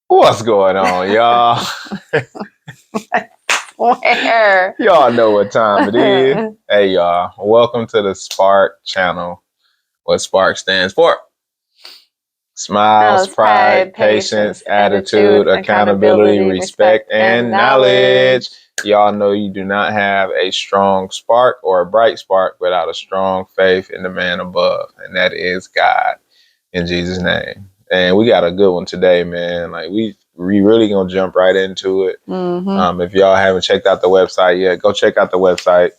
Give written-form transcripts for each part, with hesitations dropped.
What's going on, y'all? Where? Y'all know what time it is. Hey, y'all. Welcome to the SPARK channel. What SPARK stands for? Smiles, pride, patience, attitude, accountability, respect, and knowledge. Y'all know you do not have a strong spark or a bright spark without a strong faith in the man above, and that is God, in Jesus' name. And we got a good one today, man. Like we really gonna jump right into it. If y'all haven't checked out the website yet, go check out the website,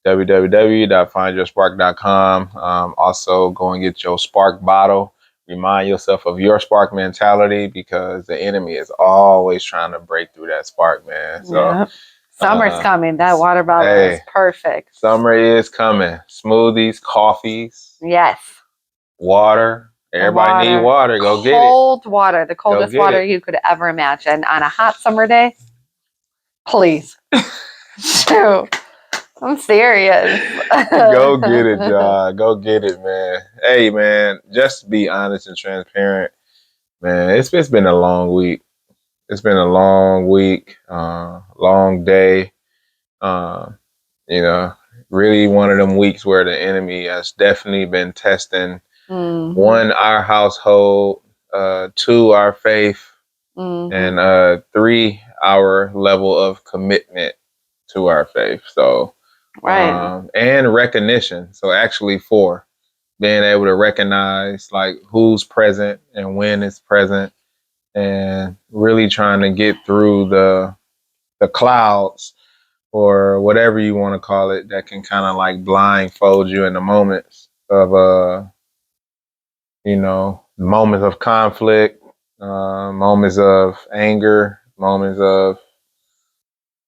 www.findyourspark.com. Also, go and get your spark bottle. Remind yourself of your spark mentality because the enemy is always trying to break through that spark, man. So summer's coming. That water bottle is perfect. Summer is coming. Smoothies, coffees. Yes. Water. Everybody need water. Go get it. Cold water. The coldest water you could ever imagine on a hot summer day. Please. Shoot. I'm serious. Go get it, y'all. Go get it, man. Hey, man, just to be honest and transparent, man, it's been a long week. It's been a long week, long day. Really one of them weeks where the enemy has definitely been testing, one, our household, two, our faith, and three, our level of commitment to our faith. So, and recognition. So actually four, being able to recognize like who's present and when it's present, and really trying to get through the clouds or whatever you want to call it that can kind of like blindfold you in the moments of moments of conflict, moments of anger, moments of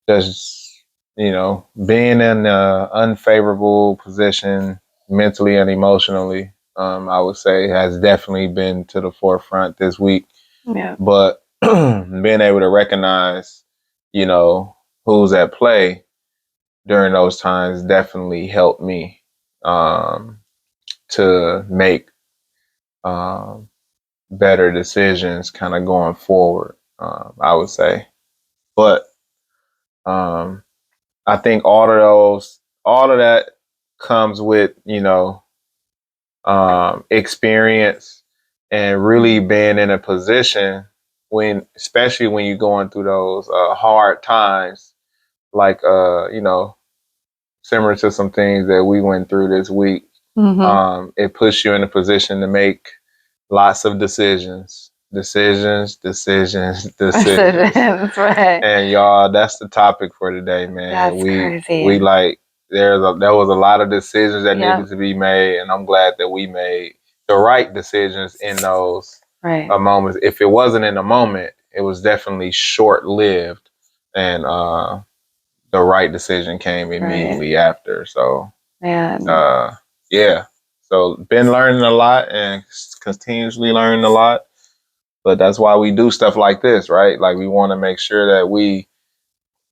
just being in an unfavorable position mentally and emotionally. I would say has definitely been to the forefront this week. Yeah. But being able to recognize, who's at play during those times definitely helped me to make better decisions kind of going forward, I would say. But I think all of that comes with, experience and really being in a position especially when you're going through those hard times, like, similar to some things that we went through this week. It puts you in a position to make lots of decisions. Decisions. Right. And y'all, that's the topic for today, man. That's crazy. We like there was a lot of decisions that needed to be made, and I'm glad that we made the right decisions in those moments. If it wasn't in the moment, it was definitely short-lived, and the right decision came immediately after. So, So been learning a lot and continuously learning a lot. But that's why we do stuff like this, right? Like we want to make sure that we,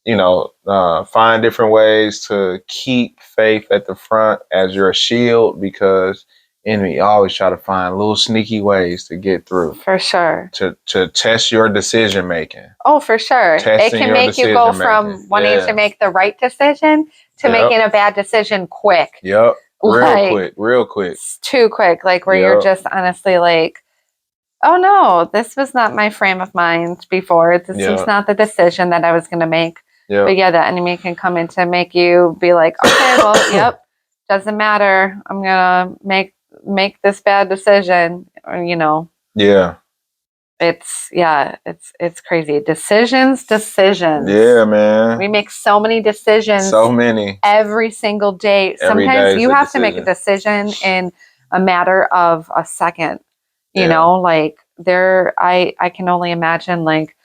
find different ways to keep faith at the front as your shield, because enemy always try to find little sneaky ways to get through. For sure. To test your decision making. Oh, for sure. It can make you go from wanting to make the right decision to making a bad decision quick. Yep. Real quick. It's too quick. Like where you're just honestly like, oh no, this was not my frame of mind before. This was not the decision that I was going to make. But the enemy can come in to make you be like, okay, well, doesn't matter. I'm going to make this bad decision, or, it's crazy. Decisions. Yeah, man. We make so many decisions. So many. Every single day. Sometimes you have to make a decision in a matter of a second. You know, like I can only imagine like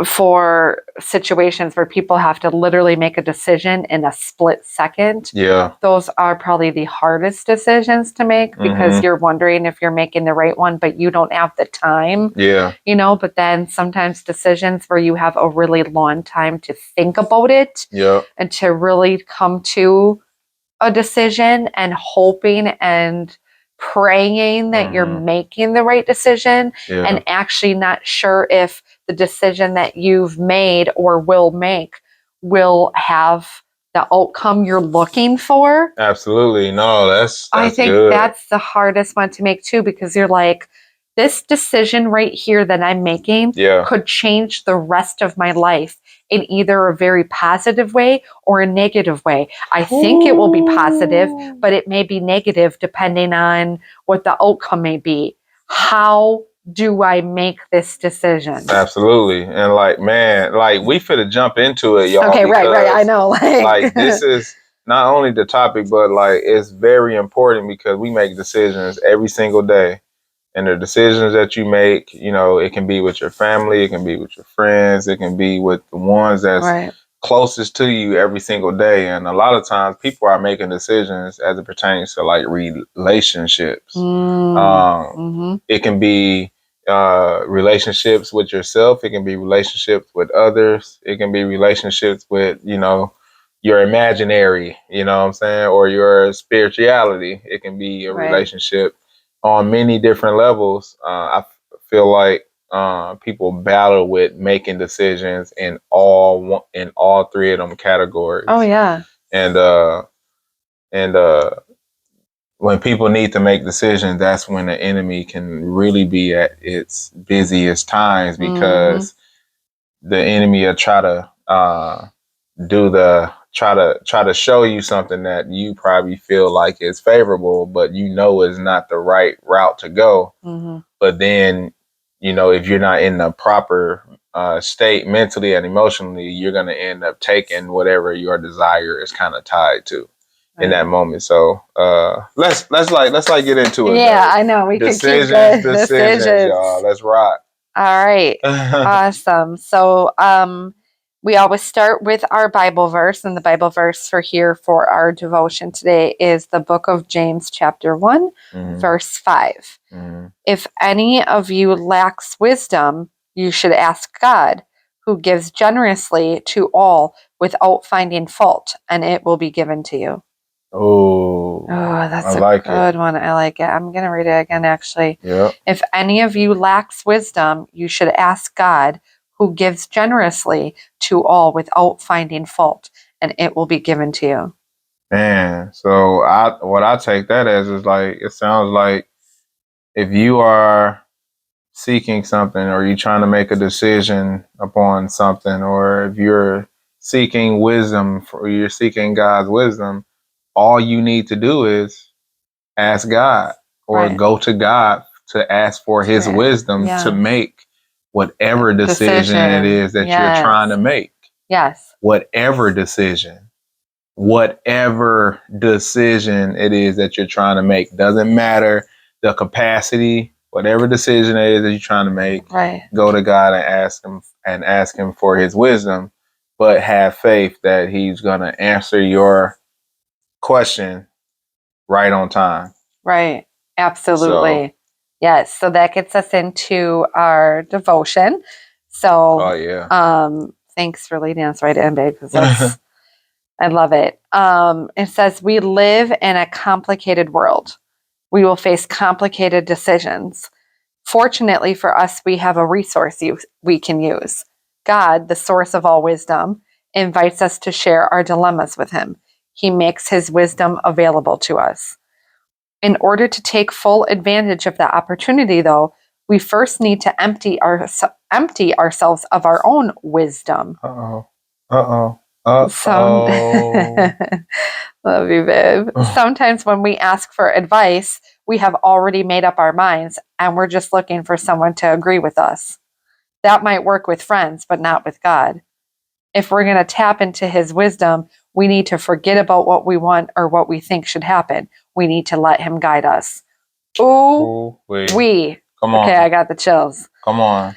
for situations where people have to literally make a decision in a split second. Yeah. Those are probably the hardest decisions to make because you're wondering if you're making the right one, but you don't have the time. Yeah. But then sometimes decisions where you have a really long time to think about it and to really come to a decision, and hoping and praying that you're making the right decision and actually not sure if the decision that you've made or will make will have the outcome you're looking for. Absolutely. No, that's I think good. That's the hardest one to make too, because you're like, this decision right here that I'm making could change the rest of my life in either a very positive way or a negative way. I think it will be positive, but it may be negative depending on what the outcome may be. How do I make this decision? Absolutely. And like, man, like we finna jump into it, y'all. Okay, right. I know. Like this is not only the topic, but like it's very important because we make decisions every single day. And the decisions that you make, you know, it can be with your family, it can be with your friends, it can be with the ones that's closest to you every single day. And a lot of times people are making decisions as it pertains to like relationships. It can be relationships with yourself. It can be relationships with others. It can be relationships with, you know, your imaginary, you know what I'm saying, or your spirituality. It can be a relationship on many different levels. I feel like people battle with making decisions in all three of them categories. Oh yeah. And when people need to make decisions, that's when the enemy can really be at its busiest times, because the enemy will try to try to show you something that you probably feel like is favorable, but you know is not the right route to go. But then, you know, if you're not in the proper state mentally and emotionally, you're going to end up taking whatever your desire is kind of tied to in that moment. So let's get into it. Yeah, though. I know. We decisions, could keep decisions, y'all. Let's rock. All right. Awesome. So we always start with our Bible verse, and the Bible verse for our devotion today is the book of James, chapter 1, verse 5. If any of you lacks wisdom, you should ask God, who gives generously to all without finding fault, and it will be given to you. Oh, that's a good one. I like it. I'm going to read it again, actually. Yeah. If any of you lacks wisdom, you should ask God, who gives generously to all without finding fault, and it will be given to you. Man, so what I take that as is like, it sounds like if you are seeking something, or you're trying to make a decision upon something, or if you're seeking wisdom, or you're seeking God's wisdom, all you need to do is ask God, or go to God to ask for his wisdom to make whatever decision it is that you're trying to make. Yes. Whatever decision it is that you're trying to make. Doesn't matter the capacity, whatever decision it is that you're trying to make, go to God and ask him for his wisdom, but have faith that he's going to answer your question right on time. Right. Absolutely. Yes. So that gets us into our devotion. So, thanks for leading us right in, babe, because that's, I love it. It says, we live in a complicated world. We will face complicated decisions. Fortunately for us, we have a resource we can use. God, the source of all wisdom, invites us to share our dilemmas with him. He makes his wisdom available to us. In order to take full advantage of the opportunity, though, we first need to empty ourselves of our own wisdom. Love you, babe. Sometimes when we ask for advice, we have already made up our minds, and we're just looking for someone to agree with us. That might work with friends, but not with God. If we're going to tap into his wisdom, we need to forget about what we want or what we think should happen. We need to let him guide us. Come on. Okay, I got the chills. Come on.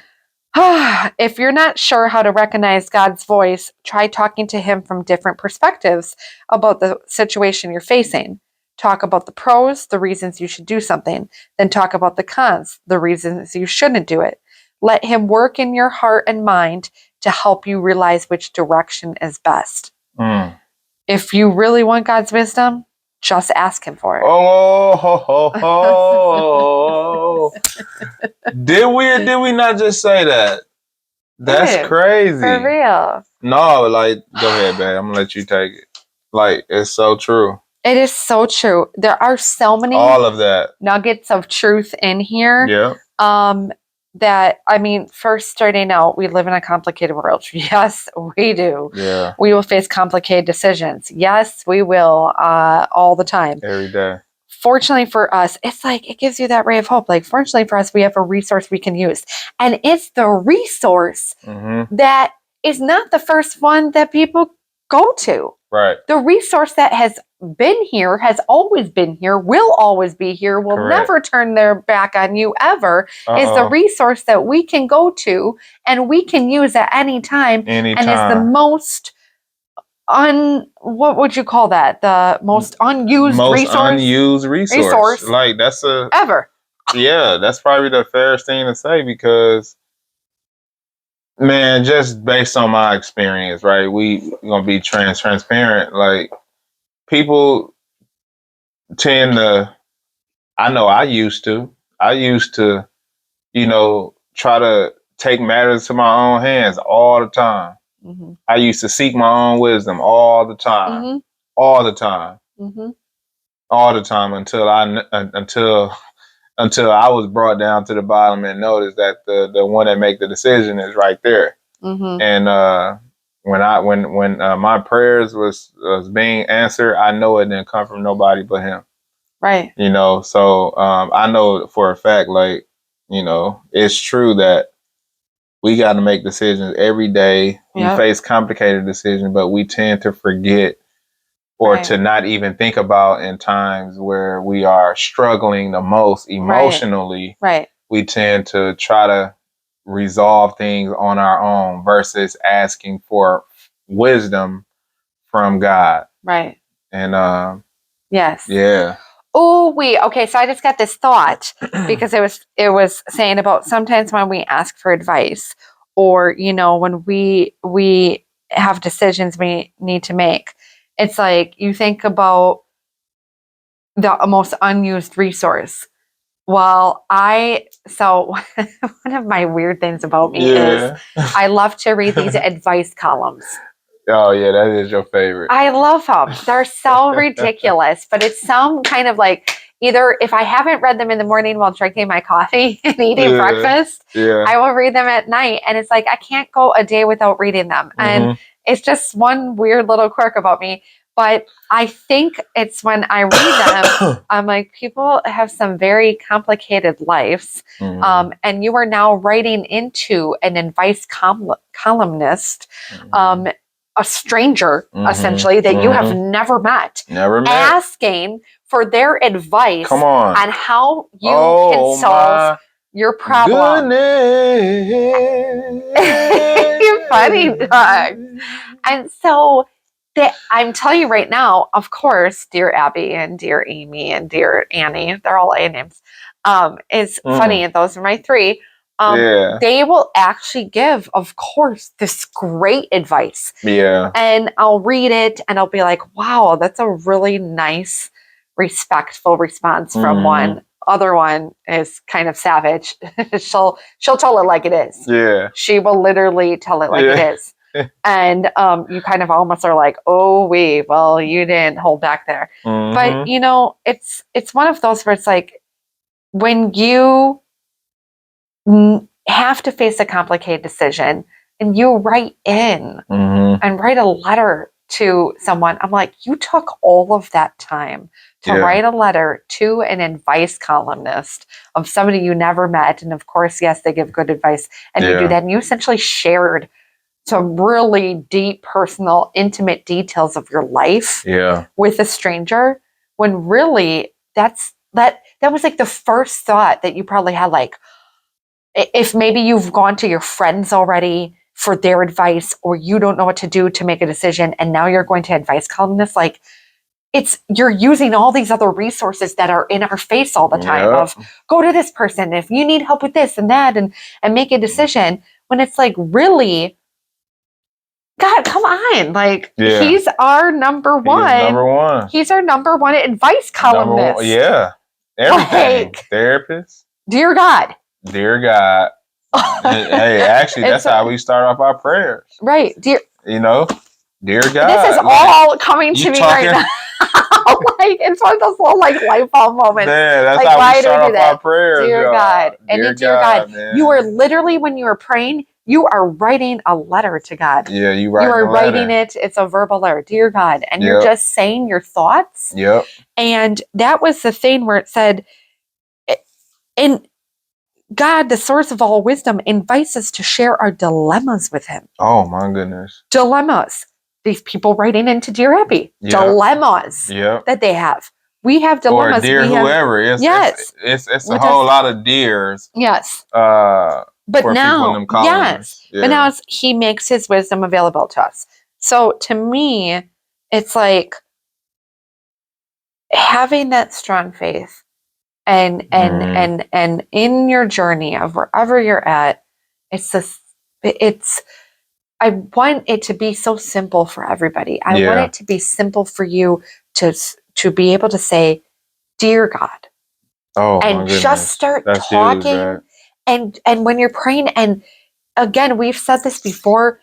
If you're not sure how to recognize God's voice, try talking to him from different perspectives about the situation you're facing. Talk about the pros, the reasons you should do something. Then talk about the cons, the reasons you shouldn't do it. Let him work in your heart and mind to help you realize which direction is best. If you really want God's wisdom, Just ask him for it. Oh, ho, ho, ho. Did we or did we not just say that? That's crazy. For real. No, like, go ahead, babe. I'm gonna let you take it. Like, it's so true. It is so true. There are so many all of that nuggets of truth in here. Yeah. That, I mean, first starting out, we live in a complicated world. Yes, we do. Yeah. We will face complicated decisions. Yes, we will, all the time. Every day. Fortunately for us, it's like, it gives you that ray of hope. Like, fortunately for us, we have a resource we can use. And it's the resource that is not the first one that people go to. Right. The resource that has been here, has always been here, will always be here, will never turn their back on you ever, is the resource that we can go to and we can use at any time. And is the most what would you call that? The most unused resource. Like, that's ever. Yeah, that's probably the fairest thing to say, because, man, just based on my experience, right? We gonna be transparent. Like, people tend to, I know I used to, try to take matters to my own hands all the time. I used to seek my own wisdom all the time, all the time, all the time, until I was brought down to the bottom and noticed that the one that make the decision is right there. And when my prayers was being answered, I know it didn't come from nobody but him. Right. So I know for a fact, like, it's true that we got to make decisions every day. We face complicated decisions, but we tend to forget or to not even think about in times where we are struggling the most emotionally. Right. We tend to try to resolve things on our own versus asking for wisdom from God. Right. And yes. Yeah. Oh, okay. So I just got this thought because it was saying about sometimes when we ask for advice, or when we have decisions we need to make, it's like you think about the most unused resource. Well, so one of my weird things about me is I love to read these advice columns. Oh, yeah, that is your favorite. I love them. They're so ridiculous, but it's some kind of like, either if I haven't read them in the morning while drinking my coffee and eating breakfast, I will read them at night. And it's like, I can't go a day without reading them. And it's just one weird little quirk about me. But I think it's when I read them, I'm like, people have some very complicated lives. And you are now writing into an advice columnist, a stranger, essentially, that you have never met, asking for their advice on how you can solve your problem. You're funny, Doug. And so I'm telling you right now, of course, dear Abby and dear Amy and dear Annie, they're all A names, is funny, and those are my three. They will actually give, of course, this great advice. Yeah. And I'll read it and I'll be like, wow, that's a really nice, respectful response from one. Other one is kind of savage. She'll tell it like it is. Yeah. She will literally tell it like it is. And you kind of almost are like, oh, well, you didn't hold back there. But it's one of those where it's like, when you have to face a complicated decision and you write in and write a letter to someone, I'm like, you took all of that time to write a letter to an advice columnist of somebody you never met. And of course, yes, they give good advice, and you do that. And you essentially shared some really deep, personal, intimate details of your life with a stranger, when really that was like the first thought that you probably had. Like, if maybe you've gone to your friends already for their advice, or you don't know what to do to make a decision, and now you're going to advice columnists, like, you're using all these other resources that are in our face all the time of, go to this person if you need help with this and that, and make a decision, when it's like, really, God, come on. Like, he's our number one. He's our number one advice columnist. Yeah. Everything. Like, therapist. Dear God. Dear God. Hey, actually, that's how we start off our prayers. Right. Dear God. This is all coming to me right now. Like, it's one of those little like light bulb moments. Man, that's like, how why we start do we do off that? Our prayers, dear God. And dear God, man. you are literally, when you are praying, you are writing a letter to God. Yeah, you are writing it. It's a verbal letter. Dear God. And you're just saying your thoughts. Yep. And that was the thing where it said, and God, the source of all wisdom, invites us to share our dilemmas with him. Oh, my goodness. Dilemmas. These people writing into Dear Abby. Dilemmas that they have. We have dilemmas. Or dear whoever. It's a whole lot of dears. Yes. But now, but now he makes his wisdom available to us. So to me, it's like having that strong faith and in your journey of wherever you're at, I want it to be so simple for everybody. I want it to be simple for you to be able to say, dear God. Oh, and just start talking. Huge, and when you're praying, and again, we've said this before,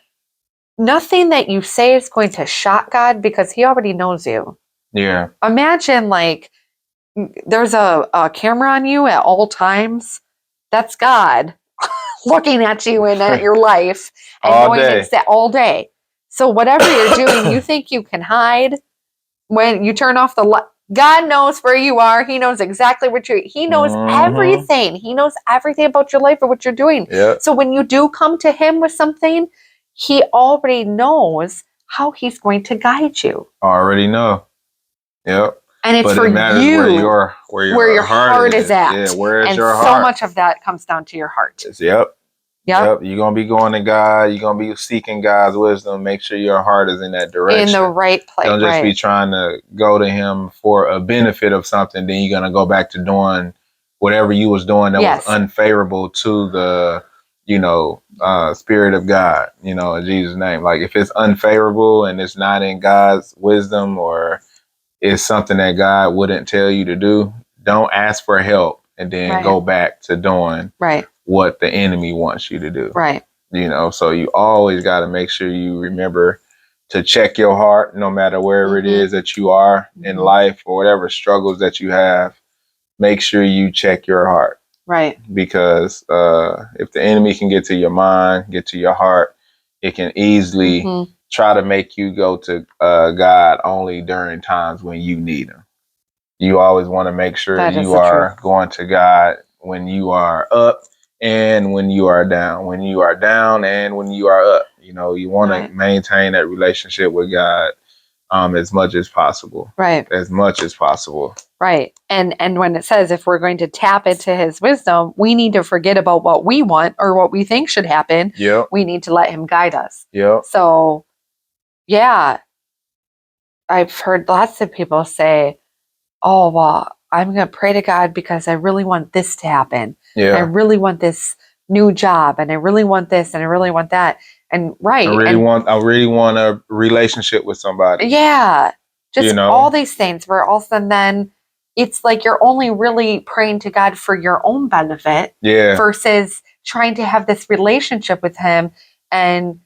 nothing that you say is going to shock God because he already knows you. Yeah. Imagine like there's a camera on you at all times. That's God looking at you and at your life and knowing all day. So whatever you're doing, you think you can hide. When you turn off the light, God knows where you are. He knows exactly he knows everything. He knows everything about your life or what you're doing. Yep. So when you do come to him with something, he already knows how he's going to guide you. Already know. Yep. And it's for you where your heart is at. Yeah, where is your heart? So much of that comes down to your heart. Yep. You're going to be going to God. You're going to be seeking God's wisdom. Make sure your heart is in that direction. In the right place. Don't just be trying to go to him for a benefit of something. Then you're going to go back to doing whatever you was doing that was unfavorable to the, Spirit of God, in Jesus' name. Like if it's unfavorable and it's not in God's wisdom or it's something that God wouldn't tell you to do, don't ask for help and then go back to doing what the enemy wants you to do. Right. So you always got to make sure you remember to check your heart, no matter wherever it is that you are in life or whatever struggles that you have. Make sure you check your heart. Right. Because if the enemy can get to your mind, get to your heart, it can easily try to make you go to God only during times when you need him. You always want to make sure you are going to God when you are up and when you are down, and when you are up. You want to maintain that relationship with God as much as possible. Right. As much as possible. Right. And when it says if we're going to tap into his wisdom, we need to forget about what we want or what we think should happen. Yep. We need to let him guide us. Yep. So, yeah. I've heard lots of people say, oh, well, I'm going to pray to God because I really want this to happen. Yeah. I really want this new job and I really want this and I really want that. And I really want a relationship with somebody. Yeah. Just all these things where all of a sudden then it's like you're only really praying to God for your own benefit versus trying to have this relationship with him and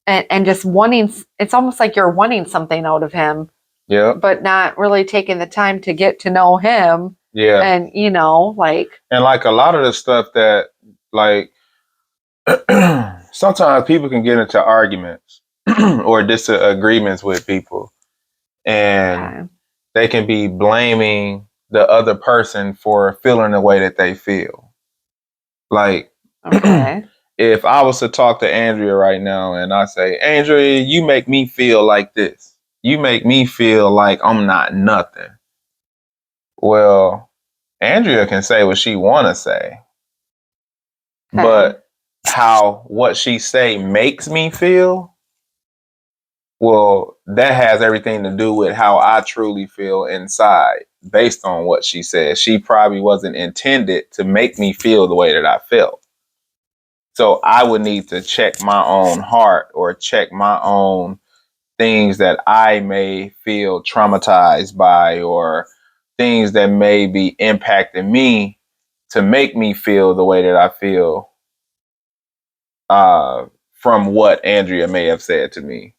just wanting, it's almost like you're wanting something out of him. Yeah. But not really taking the time to get to know him. Yeah. And, And like a lot of the stuff that, like, sometimes people can get into arguments or disagreements with people. And they can be blaming the other person for feeling the way that they feel. Like, if I was to talk to Andrea right now and I say, Andrea, you make me feel like this. You make me feel like I'm not nothing. Well, Andrea can say what she want to say. But what she say makes me feel, well, that has everything to do with how I truly feel inside based on what she said. She probably wasn't intended to make me feel the way that I felt. So I would need to check my own heart or check my own things that I may feel traumatized by, or things that may be impacting me to make me feel the way that I feel from what Andrea may have said to me.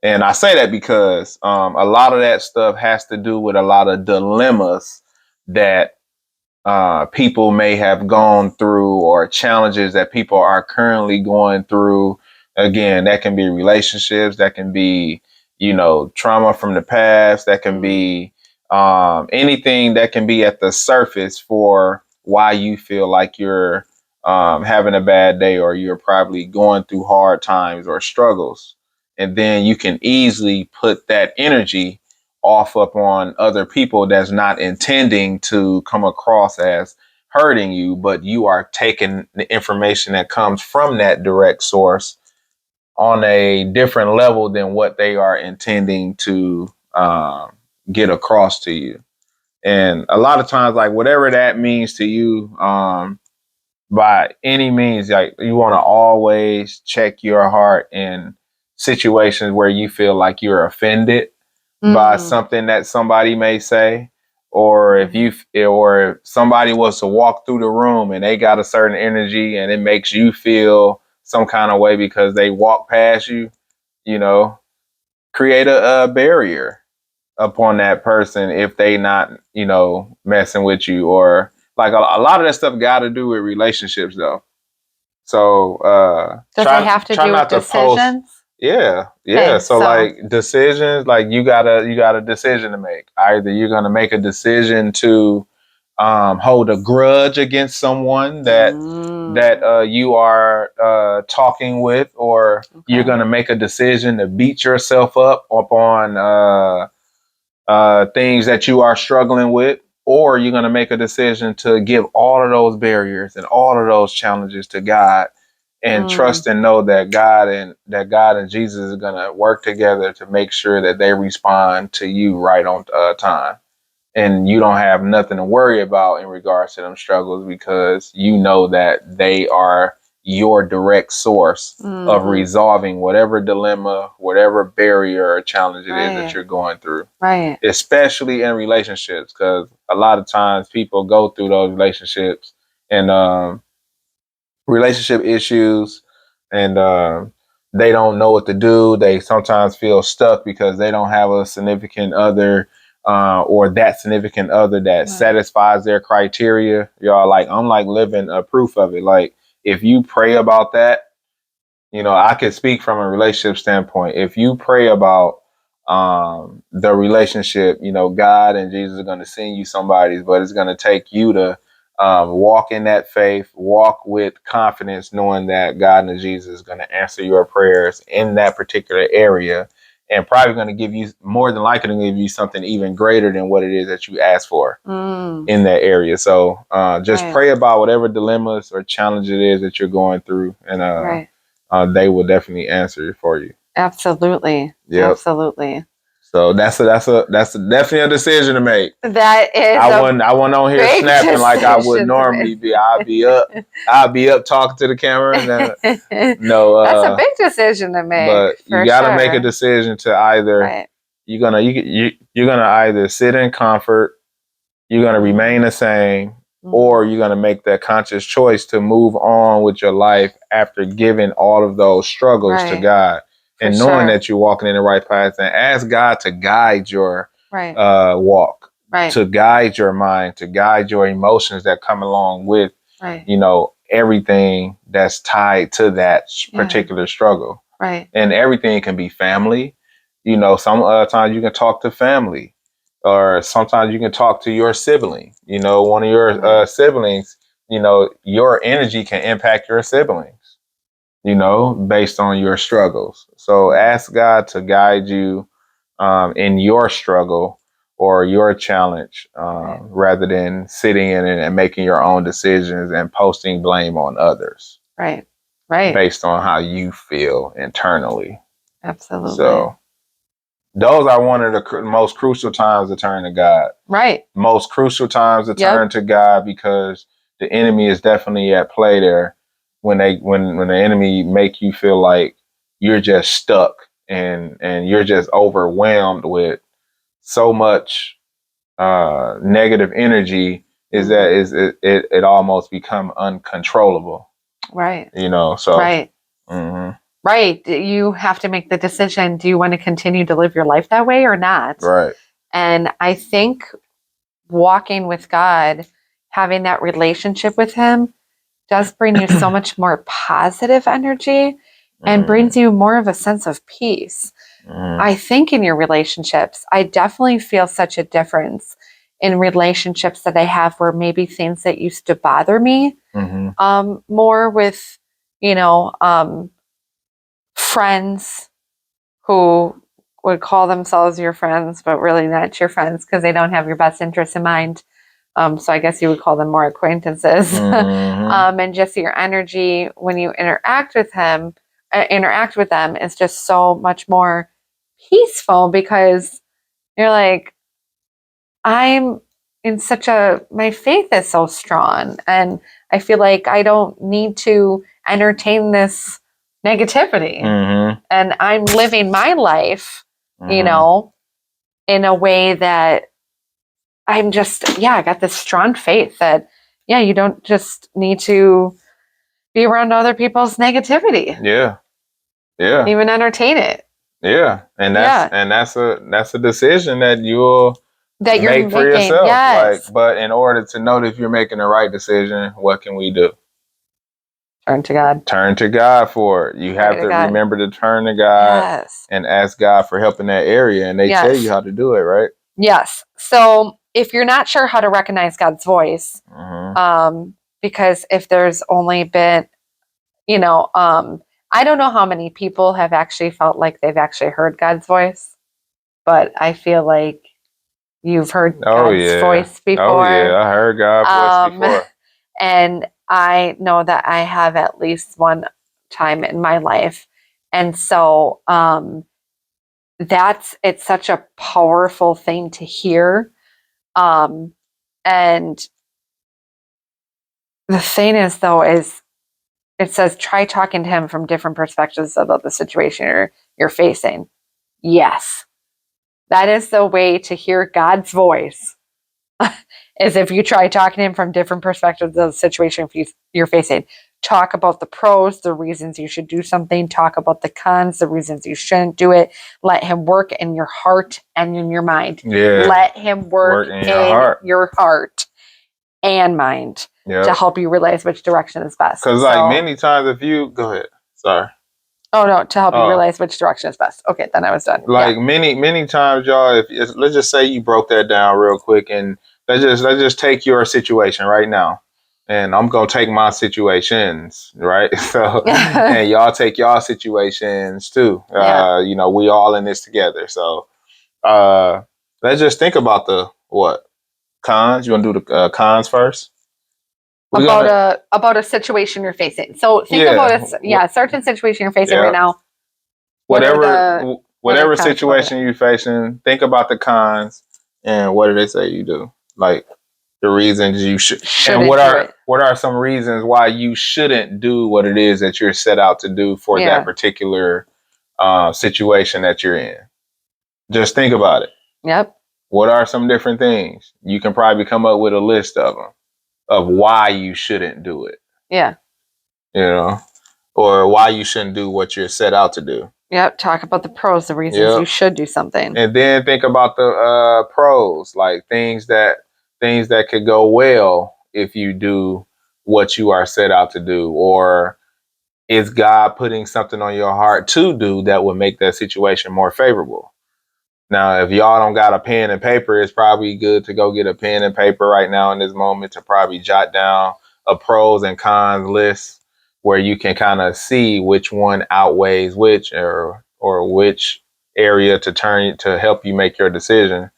And I say that because a lot of that stuff has to do with a lot of dilemmas that people may have gone through, or challenges that people are currently going through. Again, that can be relationships, that can be, trauma from the past, that can be anything that can be at the surface for why you feel like you're having a bad day, or you're probably going through hard times or struggles. And then you can easily put that energy off up on other people that's not intending to come across as hurting you, but you are taking the information that comes from that direct source on a different level than what they are intending to get across to you. And a lot of times, like, whatever that means to you, by any means, like, you want to always check your heart in situations where you feel like you're offended by something that somebody may say, or if somebody was to walk through the room and they got a certain energy and it makes you feel some kind of way because they walk past you, create a barrier upon that person if they not, messing with you. Or like a lot of that stuff got to do with relationships though. So does it have to do with decisions? Yeah. Okay, so like decisions, like you got a decision to make. Either you're gonna make a decision to hold a grudge against someone that you are talking with, or you're gonna make a decision to beat yourself up upon things that you are struggling with, or you're gonna make a decision to give all of those barriers and all of those challenges to God, and trust and know that God and Jesus is gonna work together to make sure that they respond to you right on time, and you don't have nothing to worry about in regards to them struggles, because you know that they are your direct source of resolving whatever dilemma, whatever barrier or challenge it is that you're going through. Right. Especially in relationships, because a lot of times people go through those relationships and relationship issues, and they don't know what to do. They sometimes feel stuck because they don't have a significant other, or that significant other that satisfies their criteria. Y'all, like, I'm like living a proof of it. Like, if you pray about that, I can speak from a relationship standpoint. If you pray about the relationship, God and Jesus are going to send you somebody, but it's going to take you to walk in that faith, walk with confidence, knowing that God and Jesus is going to answer your prayers in that particular area, and probably going to give you, more than likely, to give you something even greater than what it is that you asked for in that area. So just pray about whatever dilemmas or challenge it is that you're going through, and they will definitely answer it for you. Absolutely. Yep. Absolutely. So that's definitely a decision to make. That is. I wasn't on here snapping like I would normally be. I'll be up talking to the camera. And, no, that's a big decision to make. But you got to make a decision to either you're gonna either sit in comfort, you're gonna remain the same, or you're gonna make that conscious choice to move on with your life after giving all of those struggles to God. And knowing that you're walking in the right path, and ask God to guide your walk, to guide your mind, to guide your emotions that come along with, everything that's tied to that particular struggle. Right. And everything can be family. Some times you can talk to family, or sometimes you can talk to your sibling. One of your siblings, your energy can impact your siblings, based on your struggles. So ask God to guide you in your struggle or your challenge, rather than sitting in it and making your own decisions and posting blame on others. Right. Based on how you feel internally. Absolutely. So those are one of the most crucial times to turn to God. Right. Most crucial times to turn to God, because the enemy is definitely at play there. when the enemy make you feel like you're just stuck and you're just overwhelmed with so much negative energy, is that it almost become uncontrollable. Right. You know, so right. Right. You have to make the decision. Do you want to continue to live your life that way or not? Right. And I think walking with God, having that relationship with him does bring you so much more positive energy and brings you more of a sense of peace. I think in your relationships, I definitely feel such a difference in relationships that I have where maybe things that used to bother me more with, friends who would call themselves your friends, but really not your friends because they don't have your best interests in mind. So I guess you would call them more acquaintances. And just your energy when you interact with them is just so much more peaceful because you're like, I'm in my faith is so strong and I feel like I don't need to entertain this negativity. And I'm living my life, in a way that I'm just, I got this strong faith that, you don't just need to be around other people's negativity. Yeah. Yeah. Even entertain it. Yeah. And that's a decision that you'll make for yourself. Yes. But in order to know if you're making the right decision, what can we do? Turn to God. Turn to God for it. You have to remember to turn to God and ask God for help in that area. And they tell you how to do it, right? Yes. So if you're not sure how to recognize God's voice, because if there's only been, I don't know how many people have actually felt like they've actually heard God's voice, but I feel like you've heard God's voice before. Oh yeah, I heard God's voice before. And I know that I have at least one time in my life. And so it's such a powerful thing to hear. And the thing is, though, is it says try talking to him from different perspectives about the situation you're facing. Yes, that is the way to hear God's voice. Is if you try talking to him from different perspectives of the situation you're facing. Talk about the pros, the reasons you should do something. Talk about the cons, the reasons you shouldn't do it. Let him work in your heart and in your mind. Yeah. Let him work in your heart and mind to help you realize which direction is best. Because many times if you... Go ahead. Sorry. Oh, no, to help you realize which direction is best. Okay, then I was done. Many times, y'all, let's just say you broke that down real quick and let's just take your situation right now. And I'm going to take my situations, right? So, and y'all take y'all situations too. We all in this together. So, let's just think about the cons. You want to do the cons first? About a situation you're facing. So think about a certain situation you're facing right now. Whatever situation you're facing, think about the cons and what do they say you do? Like the reasons you shouldn't, and what are some reasons why you shouldn't do what it is that you're set out to do for that particular situation that you're in. Just think about it. Yep. What are some different things? You can probably come up with a list of them of why you shouldn't do it. Yeah. Or why you shouldn't do what you're set out to do. Yep. Talk about the pros, the reasons you should do something. And then think about the pros, like things that could go well if you do what you are set out to do, or is God putting something on your heart to do that would make that situation more favorable? Now, if y'all don't got a pen and paper, it's probably good to go get a pen and paper right now in this moment to probably jot down a pros and cons list where you can kind of see which one outweighs which, or which area to turn to help you make your decision.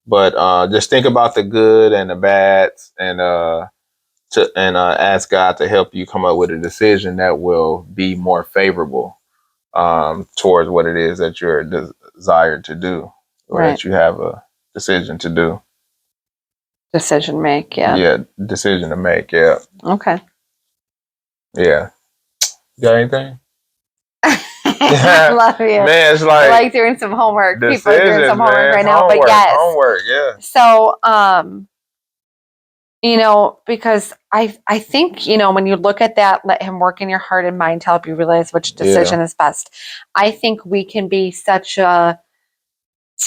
But just think about the good and the bads, and ask God to help you come up with a decision that will be more favorable towards what it is that you're desired to do, or that you have a decision to do. Decision make, yeah. Yeah, decision to make, yeah. Okay. Yeah. Got anything? Love you. Man, it's I like doing some homework. Decisions, people are doing some homework right now. But yes. Homework, yeah. So, you know, because I think, you know, when you look at that, let him work in your heart and mind to help you realize which decision is best. I think we can be such a,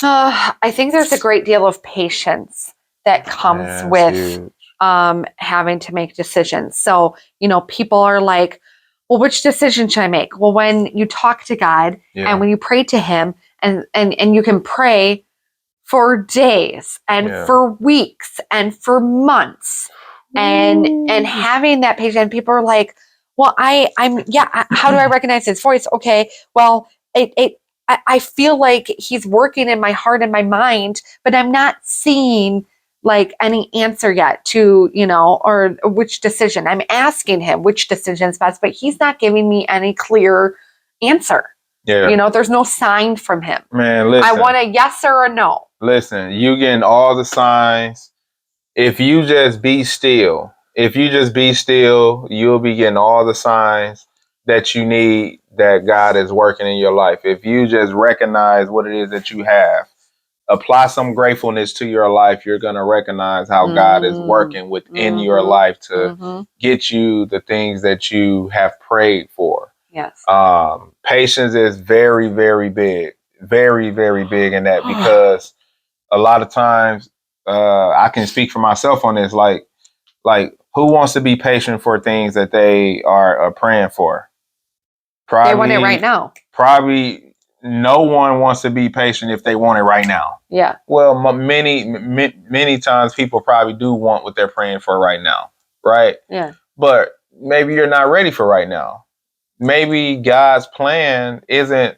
I think there's a great deal of patience that comes with having to make decisions. So, you know, people are like, well, which decision should I make? Well, when you talk to God and when you pray to him and you can pray for days and for weeks and for months and having that patience, people are like, well, I'm how do I recognize his voice? Okay, well, I feel like he's working in my heart and my mind, but I'm not seeing like any answer yet to, you know, or which decision. I'm asking him which decision is best, but he's not giving me any clear answer. Yeah. You know, there's no sign from him. Man, listen. I want a yes or a no. Listen, you getting all the signs. If you just be still, you'll be getting all the signs that you need that God is working in your life. If you just recognize what it is that you have, apply some gratefulness to your life, you're going to recognize how God is working within your life to get you the things that you have prayed for. Yes. Patience is very, very big, very, very big in that, because a lot of times, I can speak for myself on this, like who wants to be patient for things that they are praying for? Probably, they want it right now. Probably no one wants to be patient if they want it right now. Yeah. Well, many times people probably do want what they're praying for right now, right? Yeah. But maybe you're not ready for right now. Maybe God's plan isn't,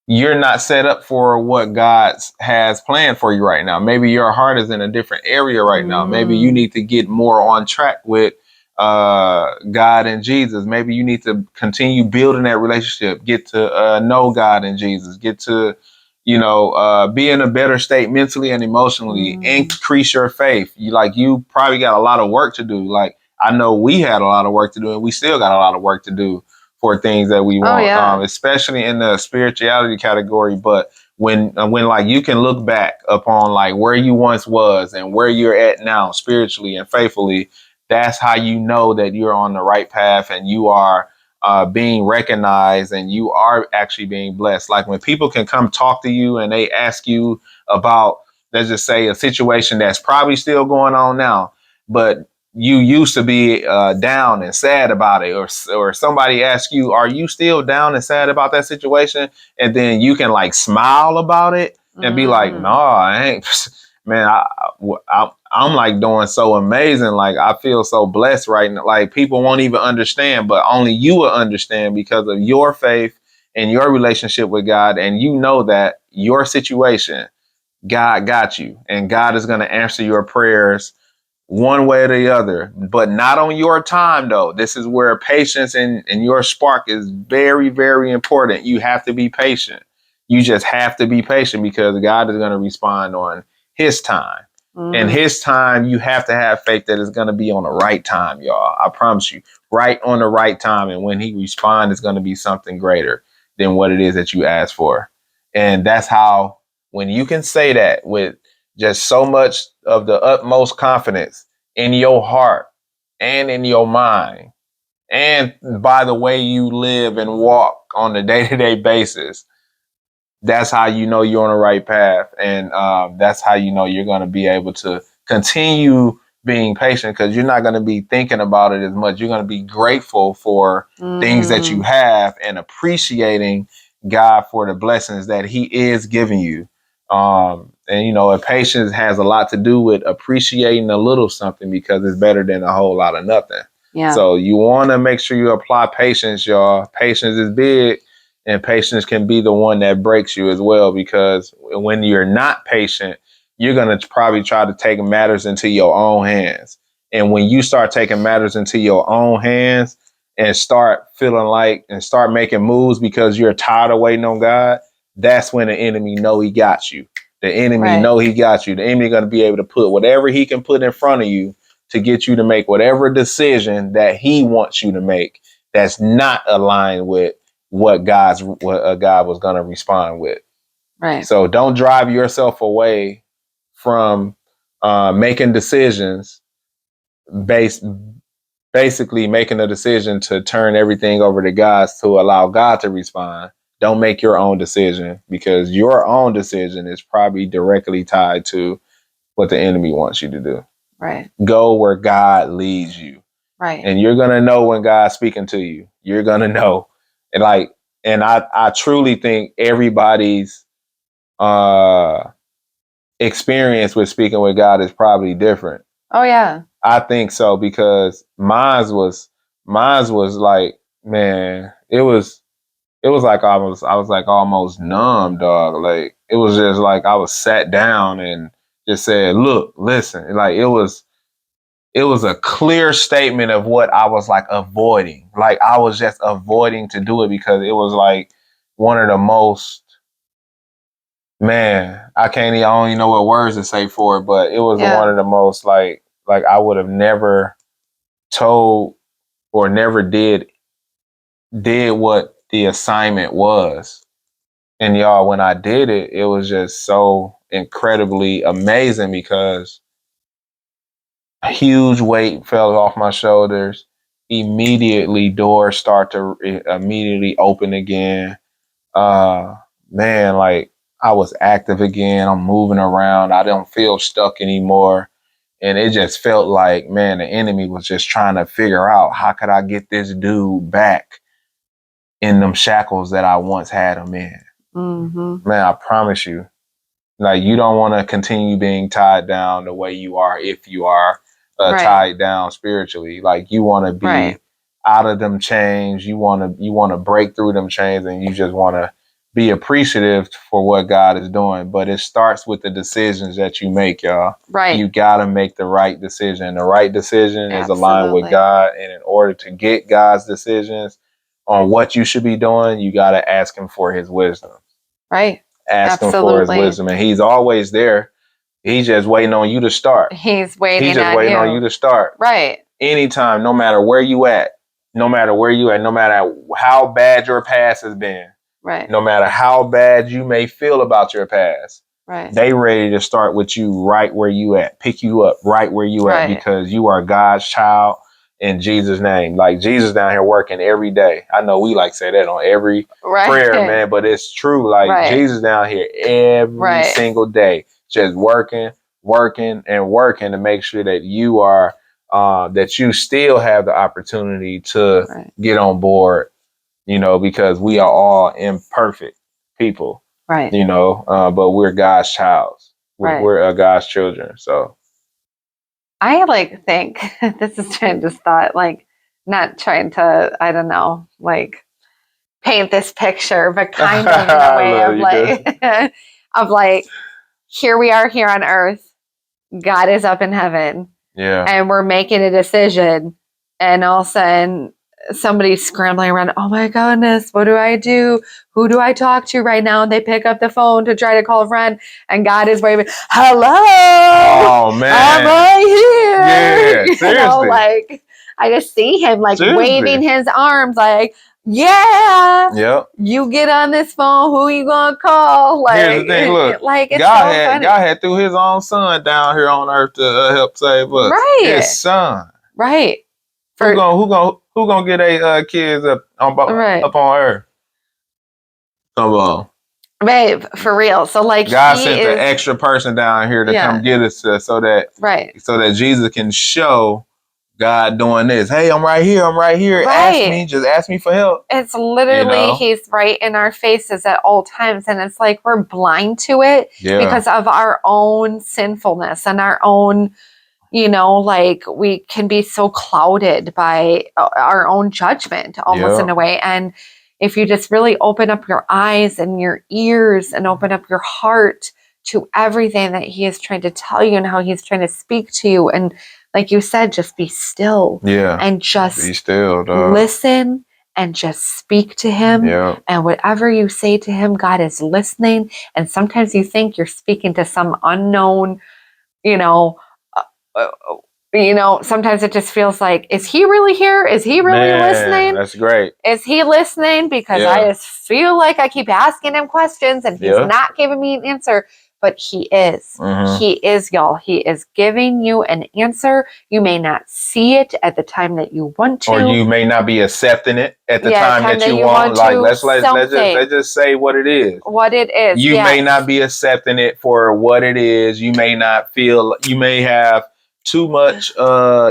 you're not set up for what God has planned for you right now. Maybe your heart is in a different area right now. Maybe you need to get more on track with God and Jesus. Maybe you need to continue building that relationship, get to know God and Jesus, get to, you know, be in a better state mentally and emotionally, increase your faith. You probably got a lot of work to do. Like, I know we had a lot of work to do, and we still got a lot of work to do for things that we want, especially in the spirituality category. But when like you can look back upon like where you once was and where you're at now spiritually and faithfully, that's how you know that you're on the right path and you are being recognized and you are actually being blessed. Like when people can come talk to you and they ask you about, let's just say, a situation that's probably still going on now, but you used to be down and sad about it, or somebody asks you, are you still down and sad about that situation? And then you can like smile about it and be like, no, I ain't, man, I'm like doing so amazing. Like, I feel so blessed right now. Like, people won't even understand, but only you will understand because of your faith and your relationship with God. And you know that your situation, God got you, and God is going to answer your prayers one way or the other, but not on your time, though. This is where patience and your spark is very, very important. You have to be patient. You just have to be patient because God is going to respond on his time. And his time, you have to have faith that it's going to be on the right time, y'all. I promise you, right on the right time. And when he responds, it's going to be something greater than what it is that you asked for. And that's how, when you can say that with just so much of the utmost confidence in your heart and in your mind, and by the way you live and walk on a day-to-day basis, that's how you know you're on the right path. And that's how you know you're going to be able to continue being patient, because you're not going to be thinking about it as much. You're going to be grateful for things that you have and appreciating God for the blessings that he is giving you. And, you know, patience has a lot to do with appreciating a little something, because it's better than a whole lot of nothing. Yeah. So you want to make sure you apply patience, y'all. Patience is big, and patience can be the one that breaks you as well, because when you're not patient, you're going to probably try to take matters into your own hands. And when you start taking matters into your own hands and start feeling like and start making moves because you're tired of waiting on God, that's when the enemy know he got you. The enemy know he got you. The enemy going to be able to put whatever he can put in front of you to get you to make whatever decision that he wants you to make. that's not aligned with what God was going to respond with. Right. So don't drive yourself away from making decisions basically making a decision to turn everything over to God to allow God to respond. Don't make your own decision, because your own decision is probably directly tied to what the enemy wants you to do. Right. Go where God leads you. Right. And you're going to know when God's speaking to you. You're going to know. And I truly think everybody's experience with speaking with God is probably different. Oh yeah. I think so, because mine was like, man, it was like I was like almost numb, dog. Like, it was just like I was sat down and just said, look, listen. Like, it was a clear statement of what I was like avoiding. Like, I was just avoiding to do it, because it was like one of the most, man, I don't even know what words to say for it, but it was one of the most like I would have never told or never did what the assignment was. And y'all, when I did it, it was just so incredibly amazing, because a huge weight fell off my shoulders. Immediately, doors start to immediately open again. Man, like, I was active again. I'm moving around. I don't feel stuck anymore. And it just felt like, man, the enemy was just trying to figure out, how could I get this dude back in them shackles that I once had him in. Mm-hmm. Man, I promise you, like, you don't want to continue being tied down the way you are if you are tied down spiritually. Like, you want to be out of them chains. You want to break through them chains, and you just want to be appreciative for what God is doing. But it starts with the decisions that you make, y'all. Right. You got to make the right decision. The right decision is aligned with God. And in order to get God's decisions on what you should be doing, you got to ask him for his wisdom. Right. Ask him for his wisdom. And he's always there. He's just waiting on you to start. He's waiting on you to start. Right. Anytime, no matter where you at, no matter how bad your past has been, right, no matter how bad you may feel about your past, right, they ready to start with you right where you at, pick you up right where you at, because you are God's child in Jesus' name. Like, Jesus down here working every day. I know we like say that on every prayer, man, but it's true. Like, Jesus down here every single day, just working to make sure that you are that you still have the opportunity to get on board, because we are all imperfect people, but we're God's child. We're God's children. So I think this is just thought, like, not trying to, I don't know, like, paint this picture, but kind of in a way of like, of like, here we are here on earth. God is up in heaven. Yeah. And we're making a decision. And all of a sudden, somebody's scrambling around. Oh my goodness, what do I do? Who do I talk to right now? And they pick up the phone to try to call a friend. And God is waving, hello. Oh man. I'm right here. Yeah, seriously. Like, I just see him like waving his arms like, yeah. Yep. You get on this phone, who you gonna call? Like, here's the thing, look, like, it's God so funny. God had threw his own son down here on earth to help save us. Right. His son. Right. Who gonna get a kids up on earth? Come on. Babe, for real. So like, God sent an extra person down here to come get us so that Jesus can show God doing this. Hey, I'm right here. Just ask me for help. It's literally, he's right in our faces at all times. And it's like, we're blind to it because of our own sinfulness and our own, like, we can be so clouded by our own judgment almost in a way. And if you just really open up your eyes and your ears and open up your heart to everything that he is trying to tell you and how he's trying to speak to you, and like you said, just be still. Yeah. And just be still, dog. Listen and just speak to him. Yeah. And whatever you say to him, God is listening. And sometimes you think you're speaking to some unknown, you know, sometimes it just feels like, is he really here? Is he really listening? That's great. Is he listening? Because I just feel like I keep asking him questions and he's not giving me an answer. But he is. He is, y'all. He is giving you an answer. You may not see it at the time that you want to, or you may not be accepting it at the time that you want. Like let's just say what it is. What it is. You may not be accepting it for what it is. You may not feel. You may have too much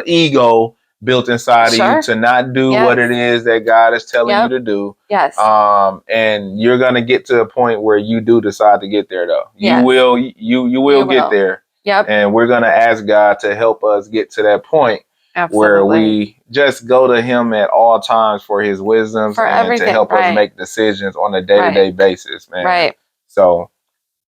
ego built inside of you to not do what it is that God is telling you to do. Yes. And you're gonna get to a point where you do decide to get there, though. You will. You will get there. Yep. And we're gonna ask God to help us get to that point. Absolutely. Where we just go to Him at all times for His wisdom and everything, to help us make decisions on a day-to-day basis, man. Right. So,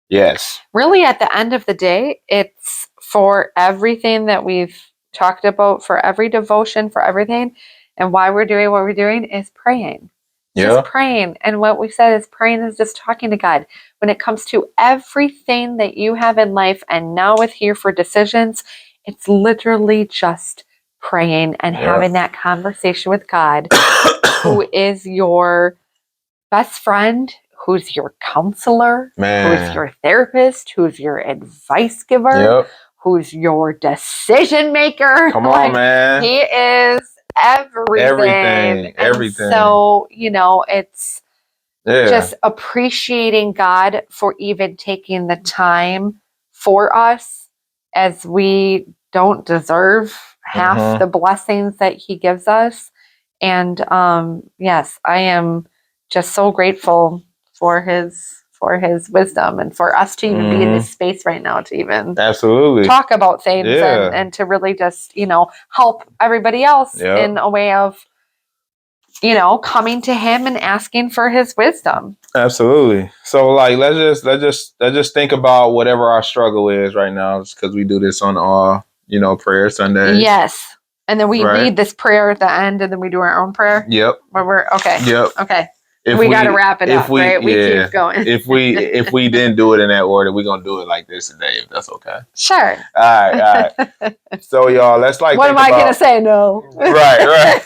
yes. Really, at the end of the day, it's for everything that we've talked about, for every devotion, for everything, and why we're doing what we're doing is praying. Just praying. And what we said is praying is just talking to God. When it comes to everything that you have in life and now with here for decisions, it's literally just praying and having that conversation with God, who is your best friend, who's your counselor, who's your therapist, who's your advice giver, who's your decision maker. Come on, man. He is everything. And so, you know, it's just appreciating God for even taking the time for us, as we don't deserve half the blessings that He gives us. And yes, I am just so grateful for his wisdom and for us to even be in this space right now to even talk about things and to really just, you know, help everybody else in a way of, you know, coming to Him and asking for His wisdom. Absolutely. So like let's just think about whatever our struggle is right now, because we do this on all, you know, prayer Sundays. Yes. And then we read this prayer at the end, and then we do our own prayer. Yep. Where we're okay. Yep. Okay. We got to wrap it up, right? We keep going. if we didn't do it in that order, we're gonna do it like this today, if that's okay. Sure. All right. So y'all, let's like. What am I gonna say? No. Right.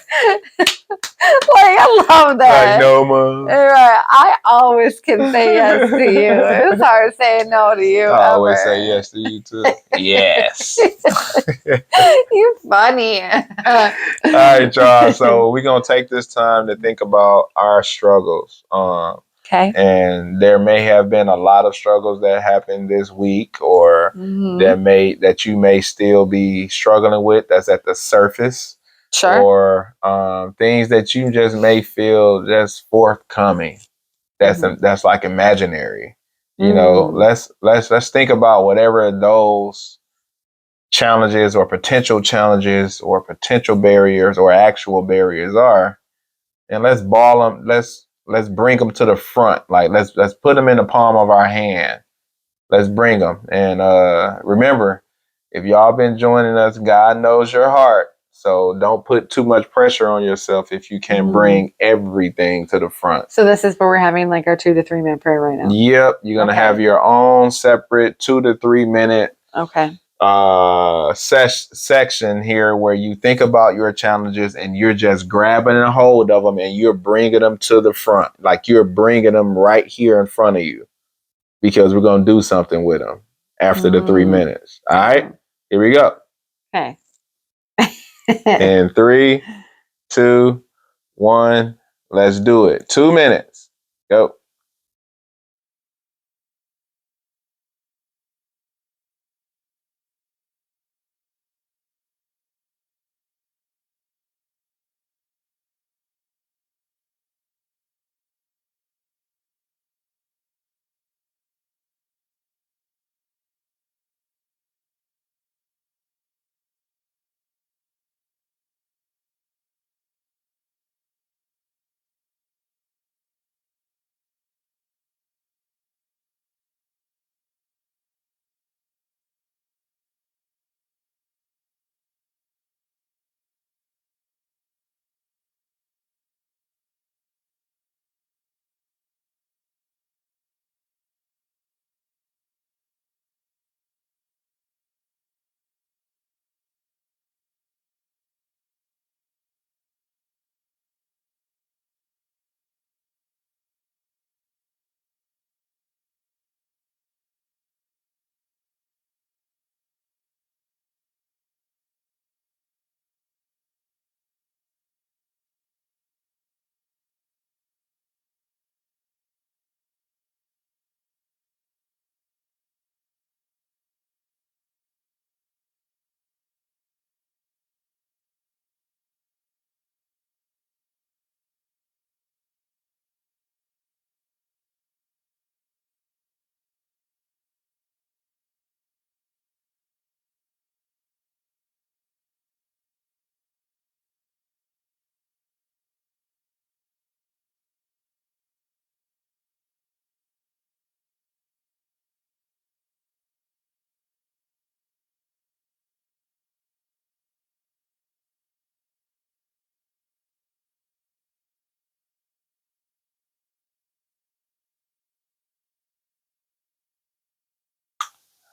Like, I love that. Like, no, Mom. Right. I always can say yes to you. It's hard saying no to you. I always say yes to you too. Yes. You're funny. All right, y'all. So we're gonna take this time to think about our struggles. Okay. And there may have been a lot of struggles that happened this week, or that you may still be struggling with. That's at the surface. Sure. Or things that you just may feel just forthcoming. That's like imaginary. You know, let's think about whatever those challenges or potential barriers or actual barriers are, and let's ball them. Let's bring them to the front. Like let's put them in the palm of our hand. Let's bring them. And remember, if y'all been joining us, God knows your heart. So don't put too much pressure on yourself if you can't bring everything to the front. So this is where we're having like our 2 to 3 minute prayer right now. Yep. You're going to have your own separate 2 to 3 minute section here where you think about your challenges and you're just grabbing a hold of them and you're bringing them to the front. Like you're bringing them right here in front of you, because we're going to do something with them after the 3 minutes. All right, here we go. Okay. And 3, 2, 1, let's do it. 2 minutes. Go.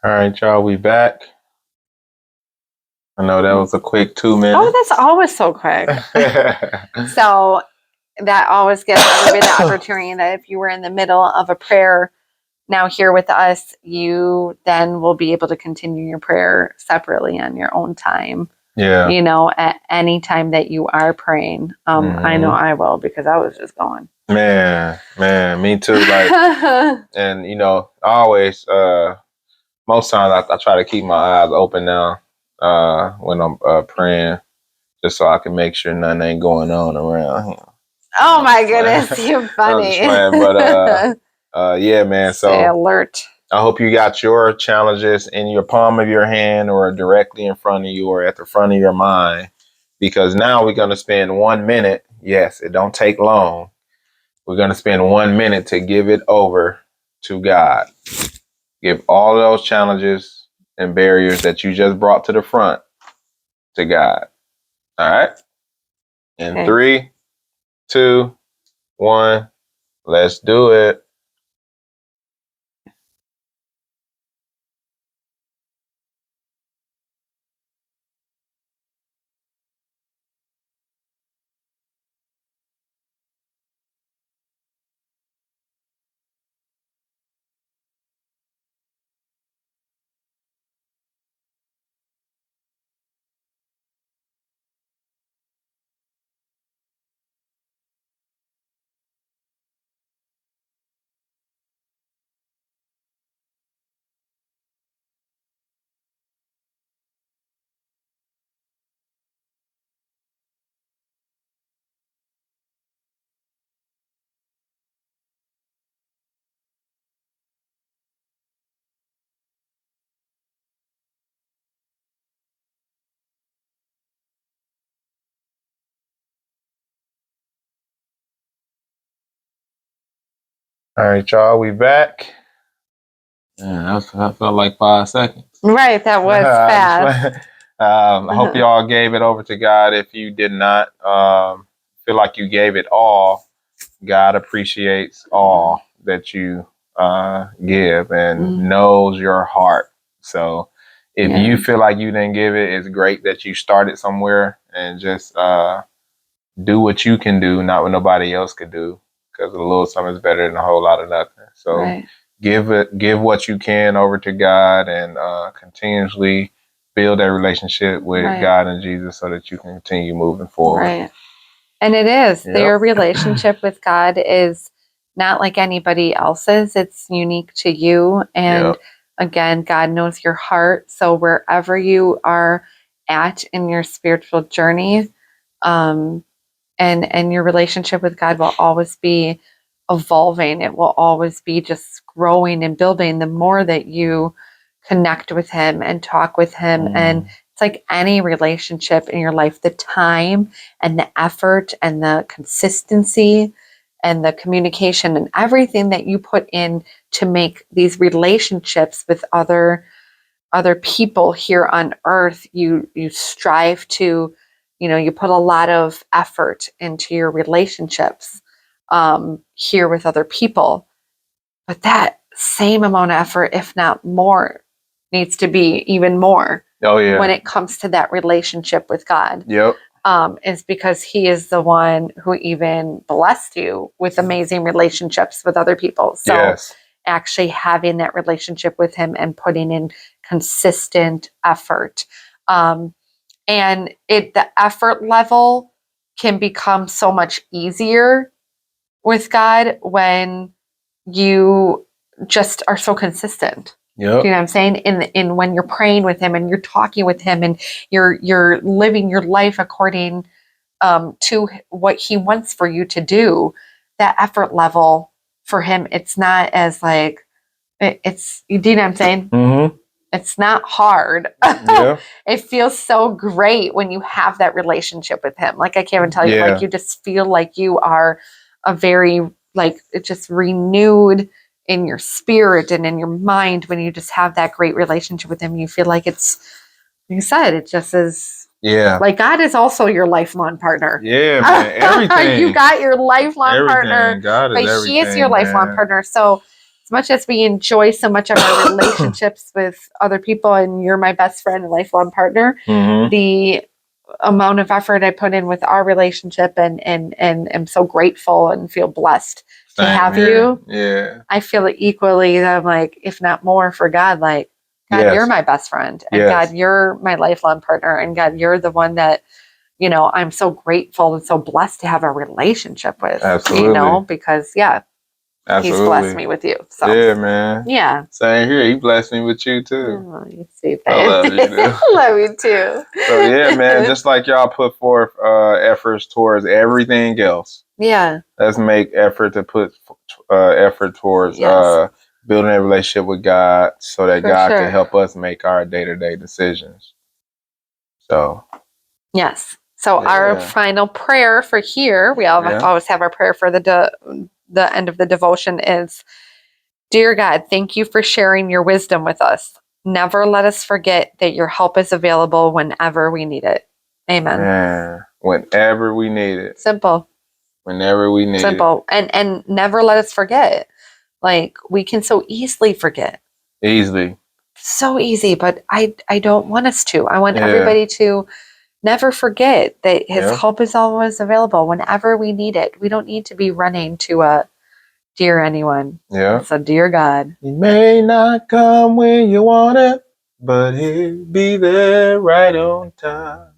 All right, y'all, we back. I know that was a quick 2 minutes. Oh, that's always so quick. So that always gives everybody the opportunity that if you were in the middle of a prayer now here with us, you then will be able to continue your prayer separately on your own time. Yeah. You know, at any time that you are praying. I know I will, because I was just going. Man, me too. Like, and you know, I always, most times I try to keep my eyes open now when I'm praying, just so I can make sure nothing ain't going on around here. Oh my goodness, you're funny. But yeah, man. Stay So alert. I hope you got your challenges in your palm of your hand, or directly in front of you, or at the front of your mind, because now we're going to spend 1 minute. Yes, it don't take long. We're going to spend 1 minute to give it over to God. Give all those challenges and barriers that you just brought to the front to God. All right. In 3, 2, 1, let's do it. All right, y'all, we back. Yeah, that felt like 5 seconds. Right, that was fast. I hope y'all gave it over to God. If you did not feel like you gave it all, God appreciates all that you give and knows your heart. So if you feel like you didn't give it, it's great that you started somewhere, and just do what you can do, not what nobody else could do, because a little something is better than a whole lot of nothing. So give what you can over to God, and continuously build that relationship with God and Jesus, so that you can continue moving forward. Right. And it is. Their relationship with God is not like anybody else's. It's unique to you. And again, God knows your heart. So wherever you are at in your spiritual journey, and your relationship with God will always be evolving. It will always be just growing and building the more that you connect with him and talk with him. And it's like any relationship in your life, the time and the effort and the consistency and the communication and everything that you put in to make these relationships with other people here on earth, you strive to, you put a lot of effort into your relationships here with other people. But that same amount of effort, if not more, needs to be even more when it comes to that relationship with God. Is because he is the one who even blessed you with amazing relationships with other people. So actually having that relationship with him and putting in consistent effort. And the effort level can become so much easier with God when you just are so consistent. Do you know what I'm saying? In when you're praying with him and you're talking with him and you're living your life according to what he wants for you to do, that effort level for him, it's not as like, it's, you know what I'm saying? It's not hard. It feels so great when you have that relationship with him. Like, I can't even tell you, like, you just feel like you are a very, like, it's just renewed in your spirit and in your mind when you just have that great relationship with him. You feel like it's, like you said, it just is. Like, God is also your lifelong partner. Man, everything. You got your lifelong partner, God is but he is your lifelong partner. So as much as we enjoy so much of our relationships with other people, and you're my best friend and lifelong partner, the amount of effort I put in with our relationship and am so grateful and feel blessed to have you. Yeah. I feel it equally. I'm like, if not more, for God, like, God, you're my best friend, and God, you're my lifelong partner, and God, you're the one that, you know, I'm so grateful and so blessed to have a relationship with. Absolutely. You know, because He's blessed me with you. So yeah, man. Yeah. Same here. He blessed me with you too. Oh, you stupid. I love you, dude. Love you too. So yeah, man, just like y'all put forth efforts towards everything else. Yeah. Let's make effort to put effort towards building a relationship with God so that God can help us make our day-to-day decisions. So yes. So our final prayer for here, we always have our prayer for the end of the devotion is, Dear God, thank you for sharing your wisdom with us. Never let us forget that your help is available whenever we need it. Amen. Man, whenever we need it. Simple. Whenever we need it. Simple. And never let us forget. Like, we can so easily forget. Easily. So easy, but I don't want us to. I want everybody to never forget that his help is always available whenever we need it. We don't need to be running to a dear anyone. Yeah. It's a dear God. He may not come when you want it, but he'll be there right on time.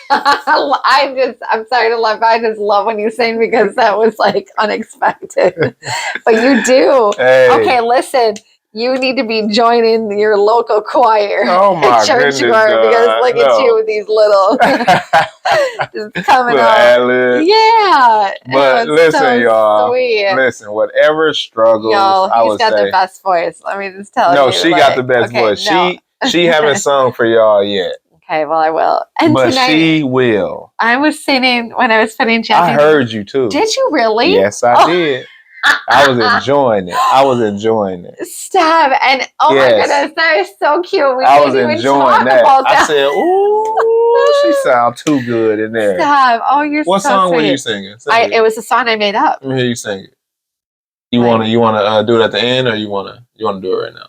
I'm sorry to laugh. I just love when you sing because that was like unexpected. But you do. Hey. Okay, listen. You need to be joining your local choir. Oh my church goodness, choir, because look at you with these little just coming little out. ad-libs. Yeah. But listen, so y'all. Sweet. Listen, whatever struggles, Yo, I would say. He's got the best voice. Let me just tell you. No, she got the best voice. No. She haven't sung for y'all yet. Okay, well, I will. And but tonight, she will. I was singing when I was putting Jazzy. I heard you too. Did you really? Yes, I did. I was enjoying it. Stop. And my goodness, that is so cute. I was enjoying that. I said, ooh, she sounds too good in there. Stop. Oh, you're what so song sweet. were you singing? It was a song I made up. Let me hear you sing it. You wanna do it at the end, or you wanna do it right now?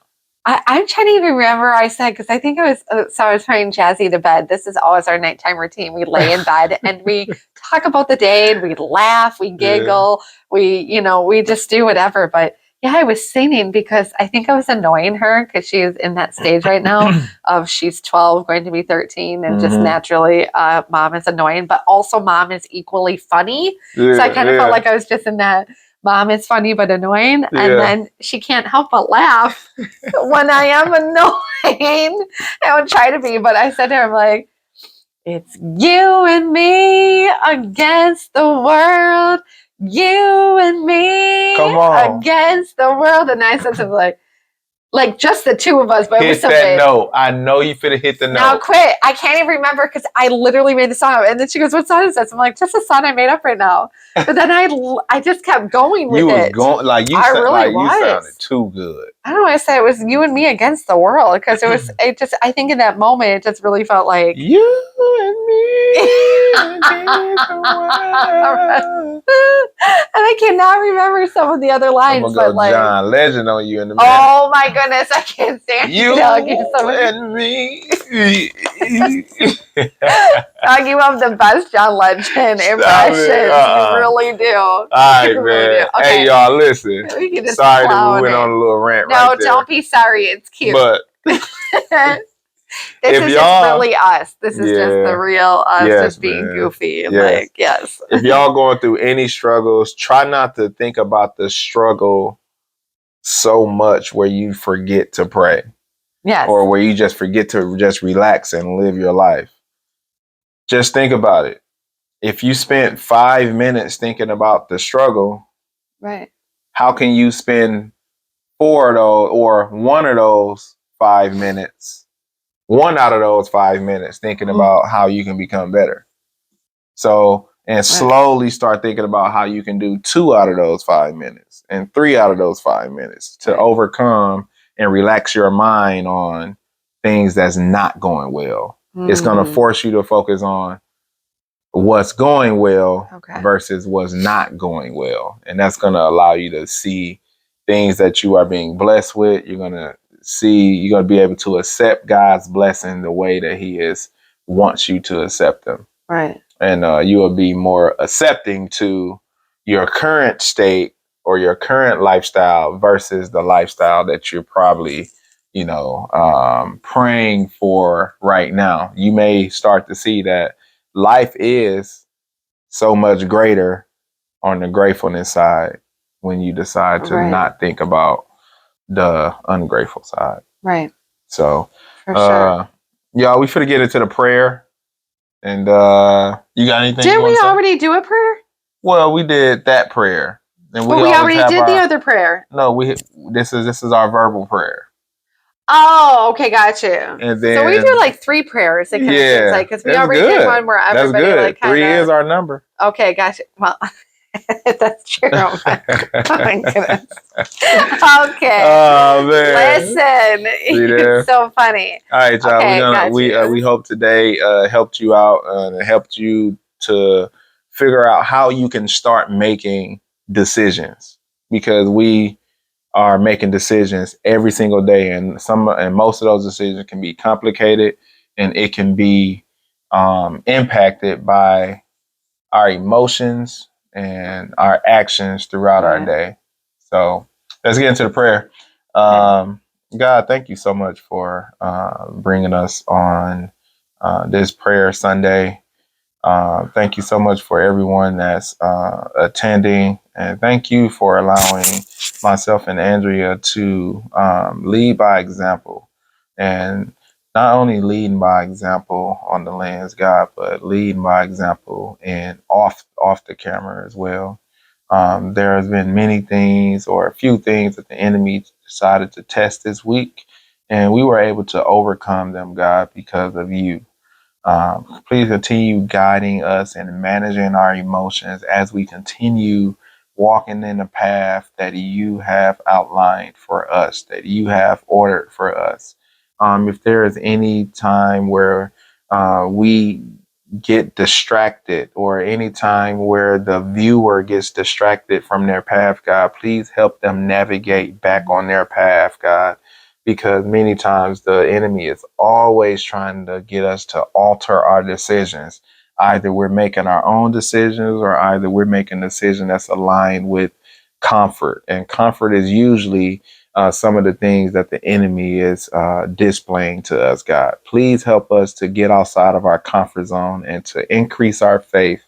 I'm trying to even remember what I said, because I think it was, so I was putting Jazzy to bed. This is always our nighttime routine. We lay in bed and we talk about the day, and we laugh, we giggle, we just do whatever. But yeah, I was singing because I think I was annoying her, because she's in that stage right now of she's 12, going to be 13, and just naturally mom is annoying, but also mom is equally funny. So I kind of felt like I was just in that mom is funny but annoying, and then she can't help but laugh when I am annoying. I would try to be, but I said to her, I'm like, it's you and me against the world, you and me against the world. And I said something like just the two of us, but it was so big. Note. I know you finna hit the note. Now quit. I can't even remember, because I literally made the song up. And then she goes, what song is this? I'm like, just a song I made up right now. But then I just kept going with it. You was going like you sounded too good. I don't know why I said it was you and me against the world, because I think in that moment it just really felt like you and me against the world. And I cannot remember some of the other lines. I'm gonna go John Legend on you in a minute. Oh my goodness, I can't stand you and me. You have the best John Legend impressions. You really do. All right, man. Really okay. Hey, y'all, listen. Sorry that we went on a little rant right there. No, don't be sorry. It's cute. But this is just really us. This is just the real us, just being goofy. Yes. If y'all going through any struggles, try not to think about the struggle so much where you forget to pray. Yes. Or where you just forget to just relax and live your life. Just think about it. If you spent 5 minutes thinking about the struggle, right? How can you spend 4 of those or one of those 5 minutes, one out of those 5 minutes thinking about how you can become better? So, and slowly start thinking about how you can do 2 out of those 5 minutes and 3 out of those 5 minutes to overcome and relax your mind on things that's not going well. It's going to force you to focus on what's going well versus what's not going well. And that's going to allow you to see things that you are being blessed with. You're going to be able to accept God's blessing the way that he wants you to accept them. Right. And you will be more accepting to your current state or your current lifestyle versus the lifestyle that you're probably, praying for right now. You may start to see that life is so much greater on the gratefulness side when you decide to not think about the ungrateful side. Right. So, for sure. Y'all, we finna get into the prayer. And you got anything? Did we already do a prayer? Well, we did that prayer. And we already did the other prayer. No, this is our verbal prayer. Oh, okay, got you. And then, so we do like 3 prayers. It kind of seems like, because we already did one where everybody like kind of. 3 is our number. Okay, gotcha. Well, that's true. Oh my goodness. Okay. Oh man. Listen, it's so funny. All right, y'all. Okay, we hope today helped you out and helped you to figure out how you can start making decisions, because we are making decisions every single day, and most of those decisions can be complicated, and it can be impacted by our emotions and our actions throughout our day. So let's get into the prayer. God, thank you so much for bringing us on this prayer Sunday. Thank you so much for everyone that's attending, and thank you for allowing myself and Andrea to lead by example, and not only leading by example on the lands, God, but leading by example and off the camera as well. There has been many things, or a few things, that the enemy decided to test this week, and we were able to overcome them, God, because of you. Please continue guiding us and managing our emotions as we continue walking in the path that you have outlined for us, that you have ordered for us. If there is any time where we get distracted, or any time where the viewer gets distracted from their path, God, please help them navigate back on their path, God, because many times the enemy is always trying to get us to alter our decisions. Either we're making our own decisions, or either we're making a decision that's aligned with comfort. And comfort is usually some of the things that the enemy is displaying to us, God. Please help us to get outside of our comfort zone and to increase our faith,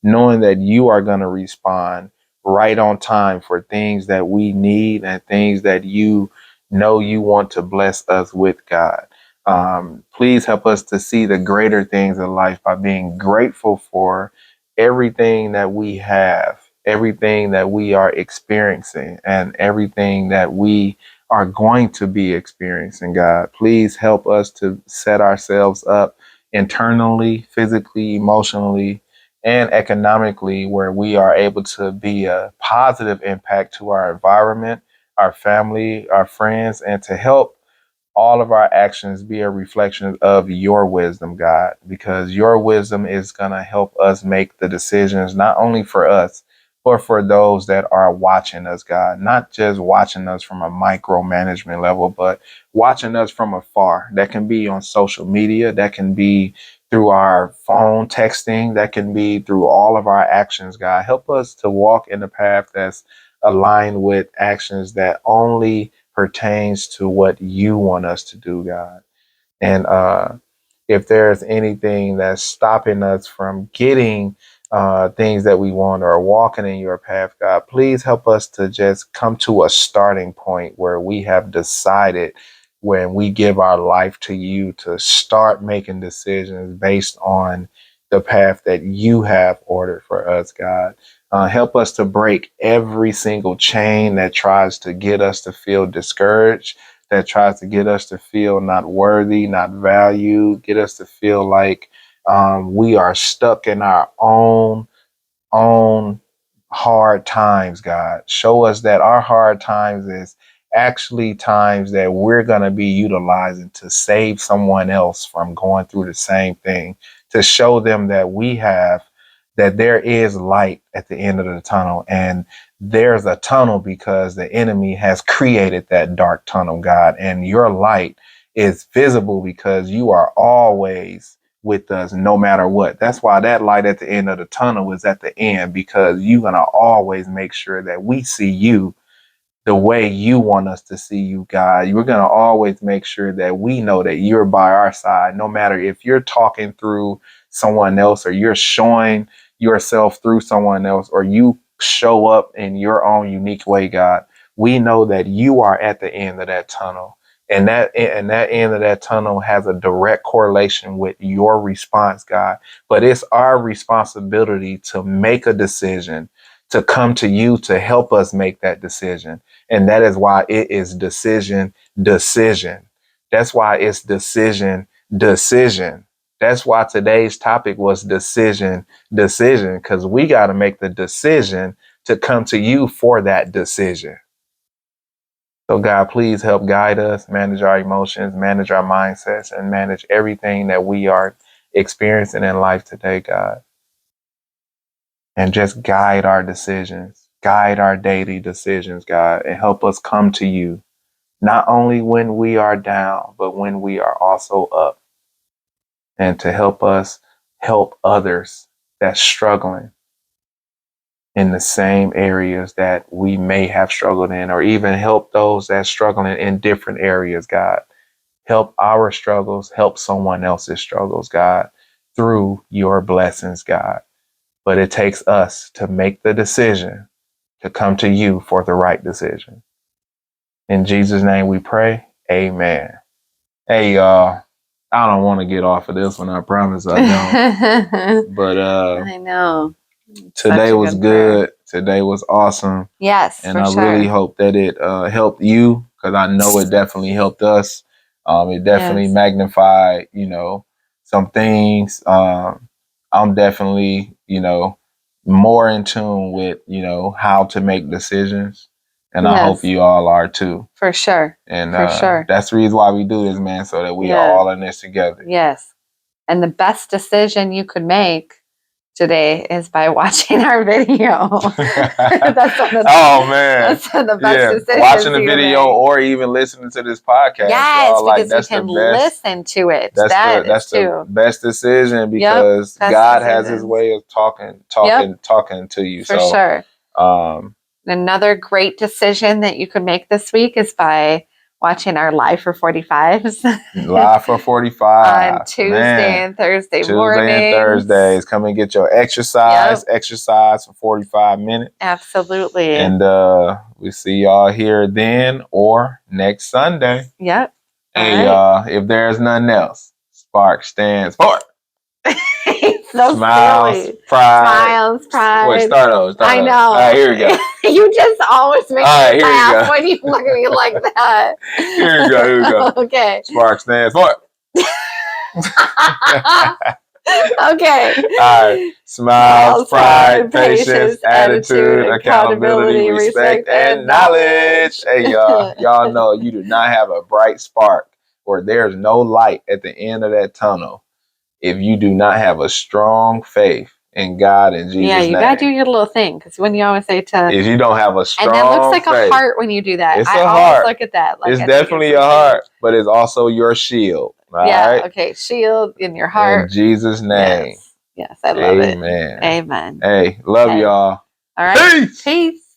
knowing that you are going to respond right on time for things that we need and things that you know you want to bless us with, God. Please help us to see the greater things in life by being grateful for everything that we have, everything that we are experiencing, and everything that we are going to be experiencing, God. Please help us to set ourselves up internally, physically, emotionally, and economically, where we are able to be a positive impact to our environment, our family, our friends, and to help all of our actions be a reflection of your wisdom, God, because your wisdom is going to help us make the decisions, not only for us, but for those that are watching us, God, not just watching us from a micromanagement level, but watching us from afar. That can be on social media, that can be through our phone texting, that can be through all of our actions, God. Help us to walk in the path that's aligned with actions that only pertains to what you want us to do, God. And if there's anything that's stopping us from getting things that we want or walking in your path, God, please help us to just come to a starting point where we have decided, when we give our life to you, to start making decisions based on the path that you have ordered for us, God. Help us to break every single chain that tries to get us to feel discouraged, that tries to get us to feel not worthy, not valued, get us to feel like we are stuck in our own hard times, God. Show us that our hard times is actually times that we're going to be utilizing to save someone else from going through the same thing, to show them that that there is light at the end of the tunnel, and there's a tunnel because the enemy has created that dark tunnel, God, and your light is visible because you are always with us no matter what. That's why that light at the end of the tunnel is at the end, because you're going to always make sure that we see you the way you want us to see you, God. You're going to always make sure that we know that you're by our side, no matter if you're talking through someone else or you're showing yourself through someone else or you show up in your own unique way, God. We know that you are at the end of that tunnel. And that end of that tunnel has a direct correlation with your response, God. But it's our responsibility to make a decision, to come to you to help us make that decision. And that is why it is decision. That's why it's decision. That's why today's topic was decision, because we got to make the decision to come to you for that decision. So God, please help guide us, manage our emotions, manage our mindsets, and manage everything that we are experiencing in life today, God. And just guide our decisions, guide our daily decisions, God, and help us come to you, not only when we are down, but when we are also up, and to help us help others that's struggling in the same areas that we may have struggled in, or even help those that's struggling in different areas, God. Help our struggles, help someone else's struggles, God, through your blessings, God. But it takes us to make the decision to come to you for the right decision. In Jesus' name we pray. Amen. Hey, y'all. I don't want to get off of this one. I promise I don't. But I know. Today was good. Today was awesome. Yes, and I really hope that it helped you, because I know it definitely helped us. It definitely magnified, some things. I'm definitely, more in tune with, how to make decisions. And I hope you all are too. For sure. And that's the reason why we do this, man, so that we are all in this together. Yes. And the best decision you could make today is by watching our video. That's the best decision. Watching the video or even listening to this podcast. Yes, because you can listen to it. That's the best decision, because God has his way of talking to you. For sure. Another great decision that you could make this week is by watching our Live for 45s. Live for 45. On Tuesday and Thursday mornings. Tuesday and Thursdays. Come and get your exercise. Exercise for 45 minutes. Absolutely. And we see y'all here then or next Sunday. Yep. Hey, y'all, if there's nothing else, SPPAARK stands for so Smiles, silly. Pride. Smiles, Pride. Wait, start over. I know. All right, here we go. You just always make me laugh when you look at me like that. Here we go. Okay. SPPAARK stands for. Okay. All right. Smiles, pride, patience, attitude, accountability, respect, and knowledge. Hey, y'all. Y'all know you do not have a bright spark, or there's no light at the end of that tunnel if you do not have a strong faith in God and Jesus' name. Yeah, you gotta do your little thing, because when you always say if you don't have a strong and that looks like faith, a heart when you do that. It's I a always heart. look at that. Like it's definitely a heart, but it's also your shield. All right? Okay, shield in your heart. In Jesus' name. Yes, I love it. Amen. Hey, love y'all. All right. Peace.